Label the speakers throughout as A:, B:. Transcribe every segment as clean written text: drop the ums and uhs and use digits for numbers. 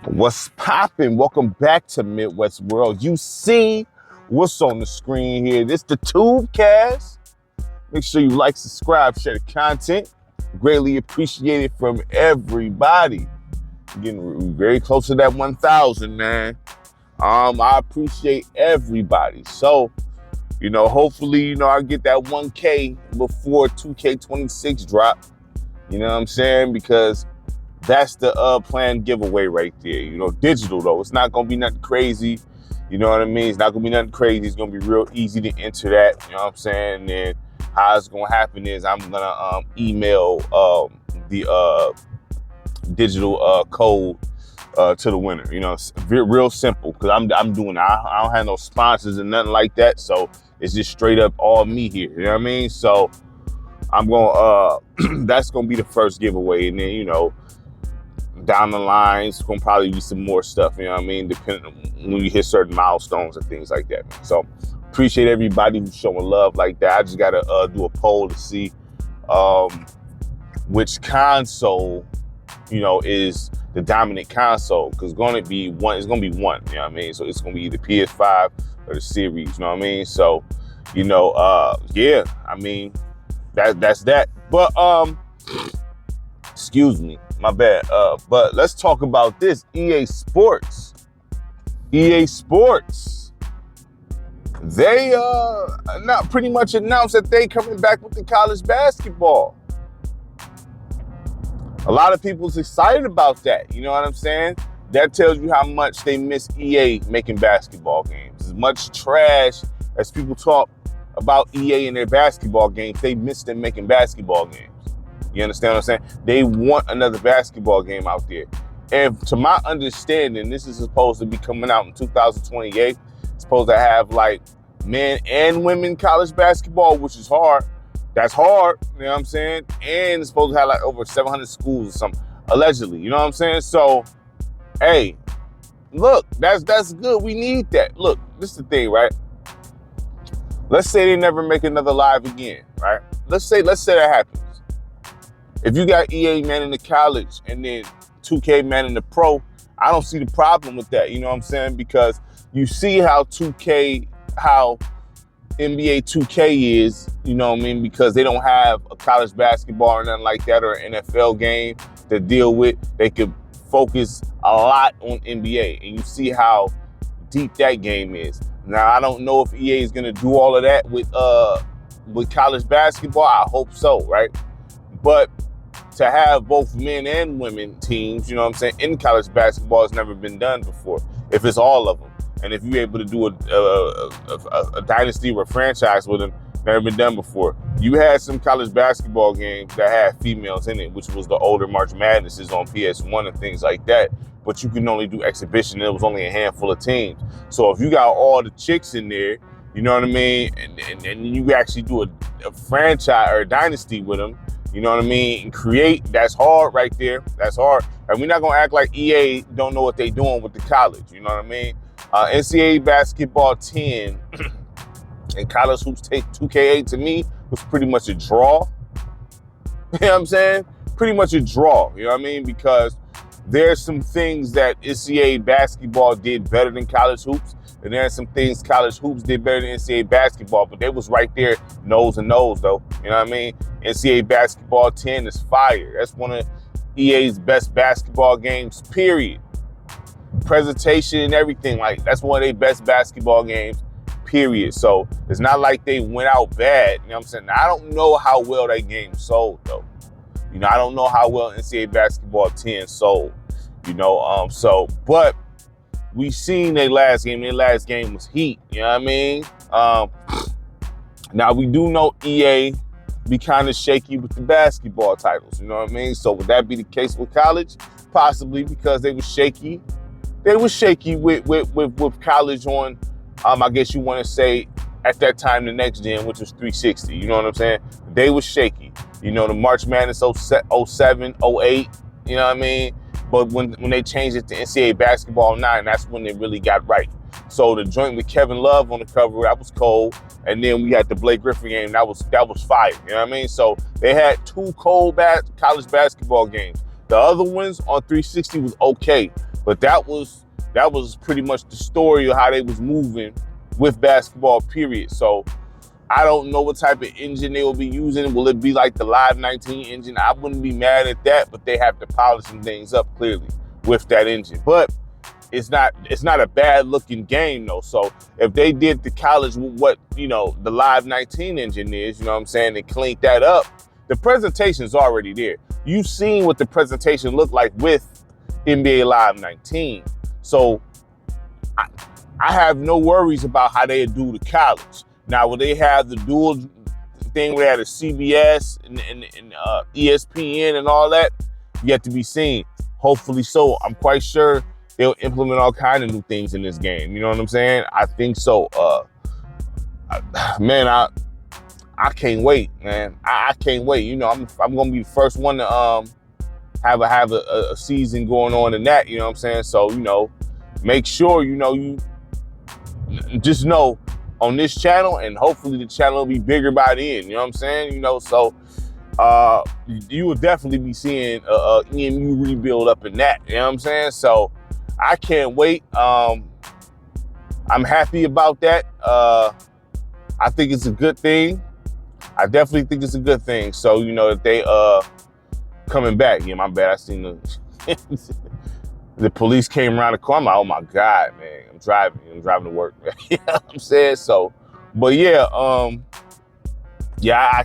A: What's poppin'? Welcome back to Midwest World. You see what's on the screen here. This the Tubecast. Make sure you like, subscribe, share the content. Greatly appreciated from everybody. Getting very close to that 1,000, man. I appreciate everybody. So, hopefully, I get that 1K before 2K26 drop. You know what I'm saying? Because that's the planned giveaway right there. Digital though. It's not gonna be nothing crazy. You know what I mean? It's not gonna be nothing crazy. It's gonna be real easy to enter that. You know what I'm saying? And then how it's gonna happen is I'm gonna email the digital code to the winner. It's real simple because I'm doing. I don't have no sponsors and nothing like that. So it's just straight up all me here. You know what I mean? So I'm gonna that's gonna be the first giveaway, and then down the line, it's gonna probably be some more stuff, you know what I mean? Depending on when you hit certain milestones and things like that. So appreciate everybody who's showing love like that. I just gotta do a poll to see which console, is the dominant console. Cause it's gonna be one, you know what I mean? So it's gonna be either PS5 or the series, you know what I mean? So, yeah, I mean, that's that. But excuse me. My bad. But let's talk about this. EA Sports. They not pretty much announced that they coming back with the college basketball. A lot of people's excited about that. You know what I'm saying? That tells you how much they miss EA making basketball games. As much trash as people talk about EA and their basketball games, they miss them making basketball games. You understand what I'm saying? They want another basketball game out there. And to my understanding, this is supposed to be coming out in 2028. It's supposed to have like men and women college basketball, which is hard. That's hard, you know what I'm saying? And it's supposed to have like over 700 schools or something, allegedly, you know what I'm saying? So, hey, look, that's good. We need that. Look, this is the thing, right? Let's say they never make another live again, right? Let's say that happens. If you got EA man in the college and then 2K man in the pro, I don't see the problem with that. You know what I'm saying? Because you see how NBA 2K is, you know what I mean? Because they don't have a college basketball or nothing like that or an NFL game to deal with. They could focus a lot on NBA. And you see how deep that game is. Now, I don't know if EA is going to do all of that with college basketball. I hope so, right? But to have both men and women teams, you know what I'm saying, in college basketball has never been done before, if it's all of them. And if you're able to do a dynasty or a franchise with them, never been done before. You had some college basketball games that had females in it, which was the older March Madnesses on PS1 and things like that. But you can only do exhibition, and it was only a handful of teams. So if you got all the chicks in there, you know what I mean, and you actually do a franchise or a dynasty with them, you know what I mean? And create, that's hard right there. That's hard. And we're not going to act like EA don't know what they're doing with the college. You know what I mean? NCAA basketball 10 and college hoops take 2K8 to me was pretty much a draw. You know what I'm saying? Pretty much a draw. You know what I mean? Because there's some things that NCAA basketball did better than college hoops. And there are some things college hoops did better than NCAA basketball, but they was right there, nose and nose, though. You know what I mean? NCAA basketball 10 is fire. That's one of EA's best basketball games, period. Presentation and everything, like, that's one of their best basketball games, period. So it's not like they went out bad. You know what I'm saying? Now, I don't know how well that game sold, though. I don't know how well NCAA basketball 10 sold. But we seen their last game. Their last game was heat. You know what I mean? Now, we do know EA be kind of shaky with the basketball titles. You know what I mean? So would that be the case with college? Possibly, because they were shaky. They were shaky with college on, I guess you want to say, at that time, the next gen, which was 360. You know what I'm saying? They were shaky. The March Madness 07, 08, you know what I mean? But when they changed it to NCAA Basketball 9, that's when they really got right. So the joint with Kevin Love on the cover, that was cold. And then we had the Blake Griffin game, that was fire. You know what I mean? So they had two cold college basketball games. The other ones on 360 was okay, but that was pretty much the story of how they was moving with basketball, period. So I don't know what type of engine they will be using. Will it be like the Live 19 engine? I wouldn't be mad at that, but they have to polish some things up clearly with that engine. But it's not a bad looking game though. So if they did the college what, you know, the Live 19 engine is, you know what I'm saying, and cleaned that up, the presentation's already there. You've seen what the presentation looked like with NBA Live 19. So I have no worries about how they do the college. Now, will they have the dual thing where they had a CBS and ESPN and all that? Yet to be seen. Hopefully so. I'm quite sure they'll implement all kinds of new things in this game. You know what I'm saying? I think so. Man, I can't wait, man. I can't wait. You know, I'm gonna be the first one to have a season going on in that. You know what I'm saying? So, you know, make sure you just know on this channel, and hopefully the channel will be bigger by then. You know what I'm saying? You know, so you will definitely be seeing EMU rebuild up in that. You know what I'm saying? So I can't wait. I'm happy about that. I think it's a good thing. I definitely think it's a good thing. So, you know, that they coming back. Yeah, my bad. I seen the police came around the corner. I'm like, oh my God, man. I'm driving to work. You know what I'm saying? So, but yeah, I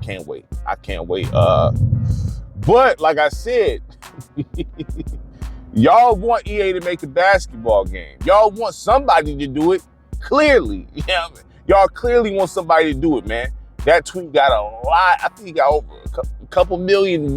A: can't wait. I can't wait. But like I said, y'all want EA to make a basketball game. Y'all want somebody to do it, clearly. You know what I mean? Y'all clearly want somebody to do it, man. That tweet got a lot. I think he got over a couple million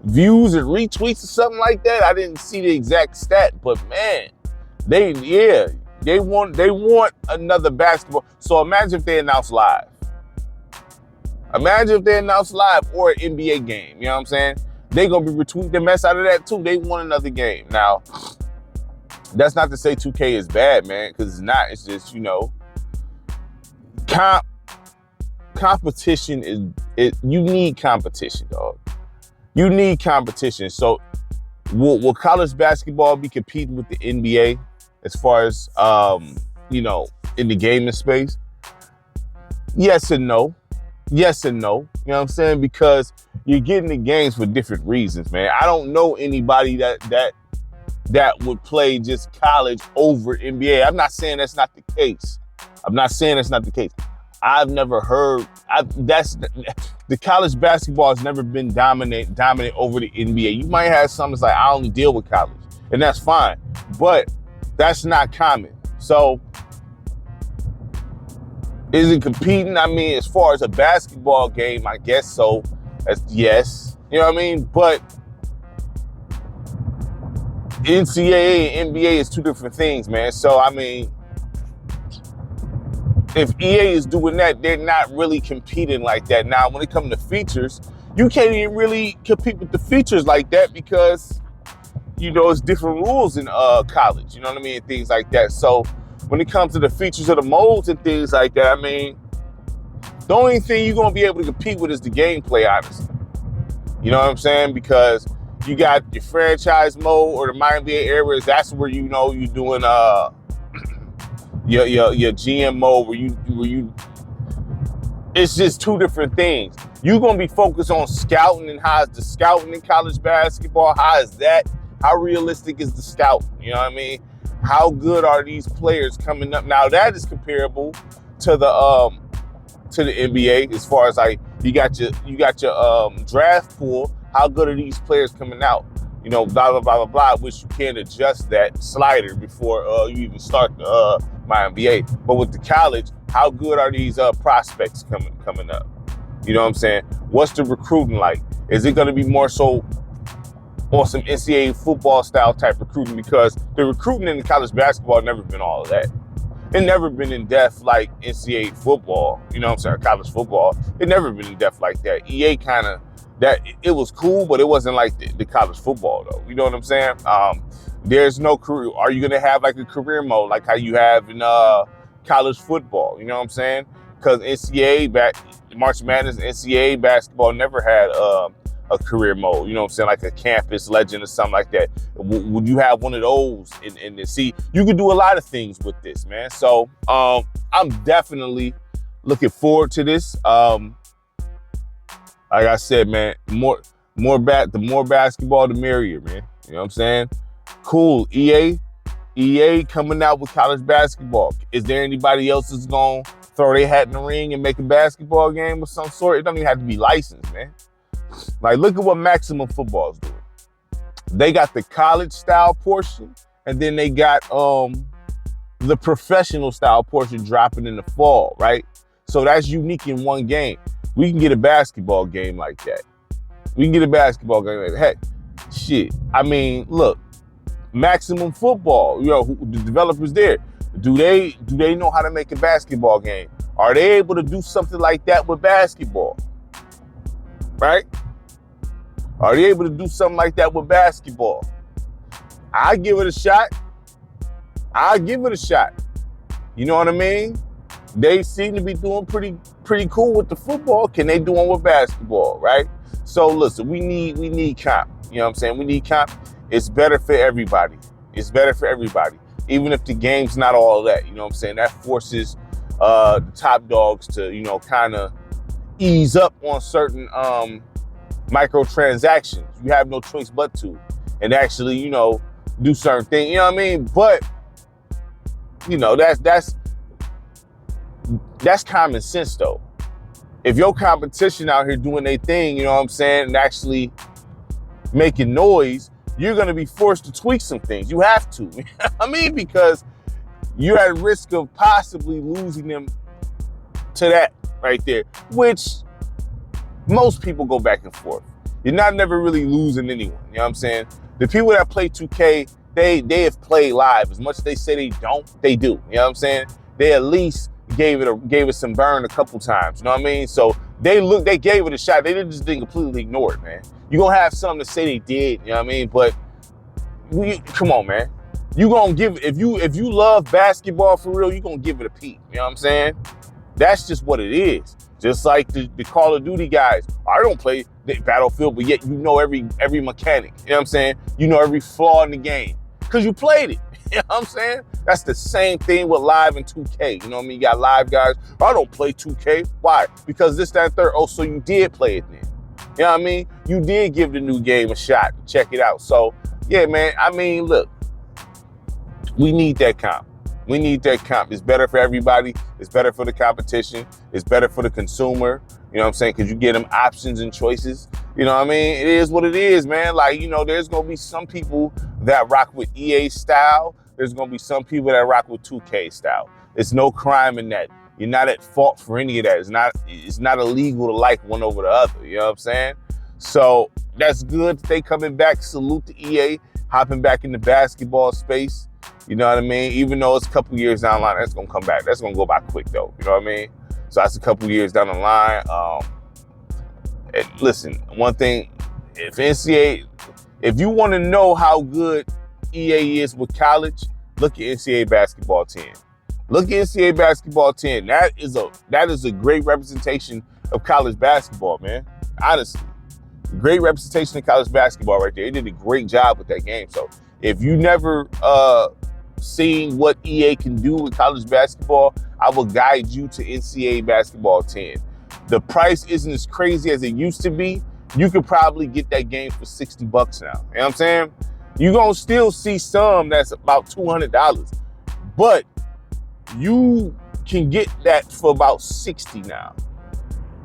A: views and retweets or something like that. I didn't see the exact stat, but man, they want another basketball. So imagine if they announce live. Imagine if they announce live or an NBA game. You know what I'm saying? They gonna be retweeting the mess out of that too. They want another game. Now, that's not to say 2K is bad, man, because it's not. It's just, you know, competition is you need competition, dog. You need competition. So will college basketball be competing with the NBA as far as you know, in the gaming space? Yes and no. Yes and no. You know what I'm saying? Because you're getting the games for different reasons, man. I don't know anybody that would play just college over NBA. I'm not saying that's not the case. I've never heard, the college basketball has never been dominant over the NBA. You might have some that's like, I only deal with college, and that's fine, but that's not common. So is it competing? I mean, as far as a basketball game, I guess so. Yes, you know what I mean? But NCAA and NBA is two different things, man. So, I mean, if EA is doing that, they're not really competing like that. Now, when it comes to features, you can't even really compete with the features like that because, you know, it's different rules in college, you know what I mean? Things like that. So when it comes to the features of the modes and things like that, I mean, the only thing you're going to be able to compete with is the gameplay, honestly. You know what I'm saying? Because you got your franchise mode or the Miami areas. That's where, you know, you're doing your GM mode where you it's just two different things. You're gonna be focused on scouting, and how's the scouting in college basketball? How is that? How realistic is the scout? You know what I mean? How good are these players coming up? Now that is comparable to the NBA as far as like you got your draft pool. How good are these players coming out? You know, blah, blah, blah, blah, blah, which you can adjust that slider before you even start the my NBA. But with the college, how good are these prospects coming up? You know what I'm saying? What's the recruiting like? Is it going to be more so on some NCAA football style type recruiting? Because the recruiting in college basketball never been all of that. It never been in depth like NCAA football. You know what I'm saying? College football. It never been in depth like that. EA kind of, that it was cool, but it wasn't like the college football though. You know what I'm saying? There's no career. Are you gonna have like a career mode like how you have in college football? You know what I'm saying? Because NCAA March Madness, NCAA basketball never had a a career mode, you know what I'm saying, like a campus legend or something like that. Would you have one of those? And see, you can do a lot of things with this, man. So I'm definitely looking forward to this. Like I said, man, the more basketball, the merrier, man. You know what I'm saying? Cool. EA coming out with college basketball. Is there anybody else that's gonna throw their hat in the ring and make a basketball game of some sort? It don't even have to be licensed, man. Like, look at what Maximum Football is doing. They got the college style portion, and then they got the professional style portion dropping in the fall, right? So that's unique in one game. We can get a basketball game like that. We can get a basketball game like that. Heck, shit. I mean, look, Maximum Football, the developers there, do they know how to make a basketball game? Are they able to do something like that with basketball? Right? Are they able to do something like that with basketball? I give it a shot. You know what I mean? They seem to be doing pretty cool with the football. Can they do it with basketball, right? So listen, we need comp. You know what I'm saying? We need comp. It's better for everybody. Even if the game's not all that, you know what I'm saying? That forces the top dogs to, kind of ease up on certain microtransactions. You have no choice but to, and actually, do certain things. You know what I mean? But that's common sense though. If your competition out here doing their thing, you know what I'm saying, and actually making noise, you're going to be forced to tweak some things. You have to. I mean, because you're at risk of possibly losing them to that right there, which most people go back and forth. You're not never really losing anyone. You know what I'm saying? The people that play 2K, they have played live. As much as they say they don't, they do. You know what I'm saying? They at least gave it some burn a couple times. You know what I mean? So they gave it a shot. They didn't completely ignore it, man. You're going to have something to say they did, you know what I mean? But come on, man. You going to give, if you love basketball for real, you're going to give it a peek. You know what I'm saying? That's just what it is. Just like the Call of Duty guys. I don't play the Battlefield, but yet you know every mechanic. You know what I'm saying? You know every flaw in the game because you played it. You know what I'm saying? That's the same thing with live and 2K. You know what I mean? You got live guys. I don't play 2K. Why? Because this, that, and third. Oh, so you did play it then. You know what I mean? You did give the new game a shot. Check it out. So, yeah, man. I mean, look, we need that comp. It's better for everybody. It's better for the competition. It's better for the consumer. You know what I'm saying? Because you get them options and choices. You know what I mean? It is what it is, man. Like, there's going to be some people that rock with EA style. There's going to be some people that rock with 2K style. It's no crime in that. You're not at fault for any of that. It's not illegal to like one over the other. You know what I'm saying? So that's good that they coming back. Salute to EA, hopping back in the basketball space. You know what I mean? Even though it's a couple years down the line, that's going to come back. That's going to go by quick though. You know what I mean? So that's a couple years down the line. And listen, one thing, if you want to know how good EA is with college, look at NCAA Basketball 10. Look at NCAA Basketball 10. That is a great representation of college basketball, man. Honestly. Great representation of college basketball right there. They did a great job with that game. So if you never seen what EA can do with college basketball, I will guide you to NCAA Basketball 10. The price isn't as crazy as it used to be. You could probably get that game for $60 now. You know what I'm saying? You're going to still see some that's about $200. But you can get that for about $60 now.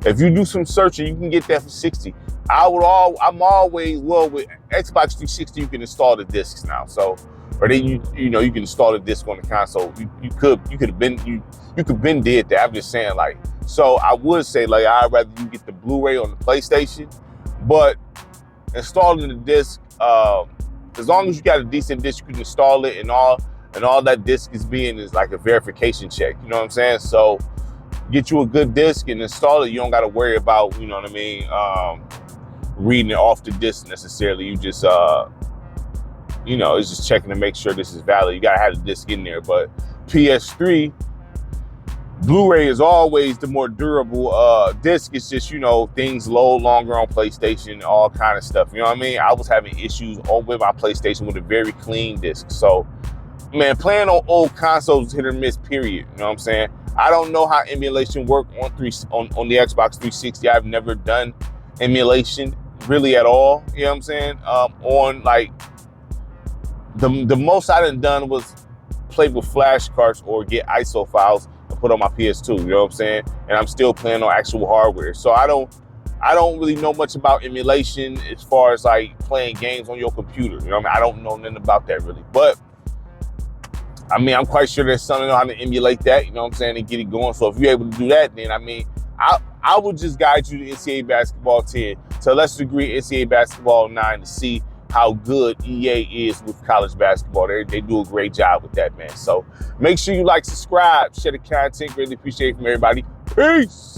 A: If you do some searching, you can get that for $60. I'm always with Xbox 360. You can install the discs now. So, or then you can install the disc on the console. You could have been did that. I'm just saying, like, so I would say, like, I'd rather you get the Blu-ray on the PlayStation, but installing the disc, as long as you got a decent disc, you can install it, and all that disc is like a verification check. You know what I'm saying? So get you a good disc and install it. You don't got to worry about, you know what I mean, reading it off the disc necessarily. You just, it's just checking to make sure this is valid. You got to have the disc in there. But PS3, Blu-ray is always the more durable disc. It's just, you know, things load longer on PlayStation, all kind of stuff. You know what I mean? I was having issues with my PlayStation with a very clean disc. So, man, playing on old consoles is hit or miss, period. You know what I'm saying? I don't know how emulation works on the Xbox 360. I've never done emulation really at all. You know what I'm saying? On like the most I done was play with flashcards or get ISO files and put on my PS2. You know what I'm saying? And I'm still playing on actual hardware. So I don't really know much about emulation as far as like playing games on your computer. You know what I mean? I don't know nothing about that really. But I mean, I'm quite sure there's something on how to emulate that, you know what I'm saying, and get it going. So if you're able to do that, then I mean, I would just guide you to NCAA Basketball 10, to a lesser degree NCAA Basketball 9, to see how good EA is with college basketball. They do a great job with that, man. So make sure you like, subscribe, share the content. Greatly appreciate it from everybody. Peace.